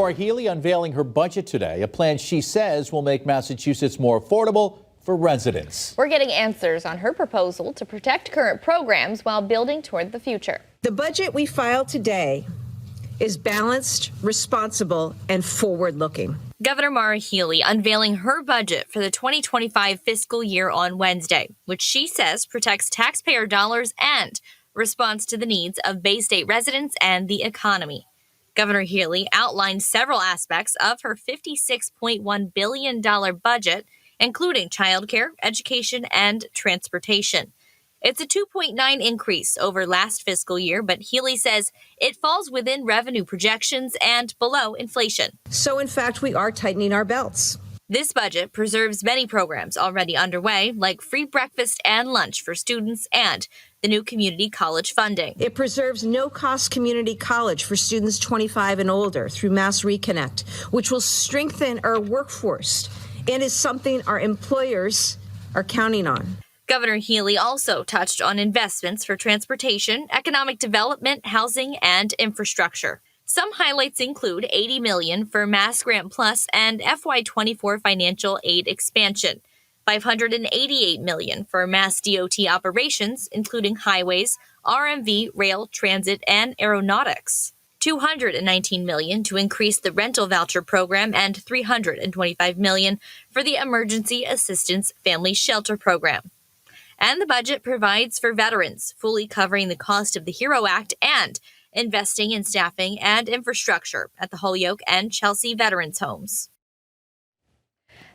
Maura Healey unveiling her budget today, a plan she says will make Massachusetts more affordable for residents. We're getting answers on her proposal to protect current programs while building toward the future. The budget we filed today is balanced, responsible, and forward-looking. Governor Maura Healey unveiling her budget for the 2025 fiscal year on Wednesday, which she says protects taxpayer dollars and responds to the needs of Bay State residents and the economy. Governor Healey outlined several aspects of her $56.1 billion budget, including childcare, education, and transportation. It's a 2.9 increase over last fiscal year, but Healey says it falls within revenue projections and below inflation. So, in fact, we are tightening our belts. This budget preserves many programs already underway, like free breakfast and lunch for students and the new community college funding. It preserves no-cost community college for students 25 and older through Mass Reconnect, which will strengthen our workforce and is something our employers are counting on. Governor Healey also touched on investments for transportation, economic development, housing, and infrastructure. Some highlights include $80 million for Mass Grant Plus and FY24 financial aid expansion, $588 million for Mass DOT operations, including highways, RMV, rail, transit, and aeronautics, $219 million to increase the rental voucher program, and $325 million for the Emergency Assistance Family Shelter Program. And the budget provides for veterans, fully covering the cost of the HERO Act and investing in staffing and infrastructure at the Holyoke and Chelsea Veterans Homes.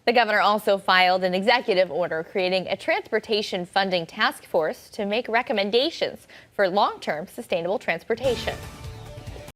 The governor also filed an executive order creating a transportation funding task force to make recommendations for long-term sustainable transportation.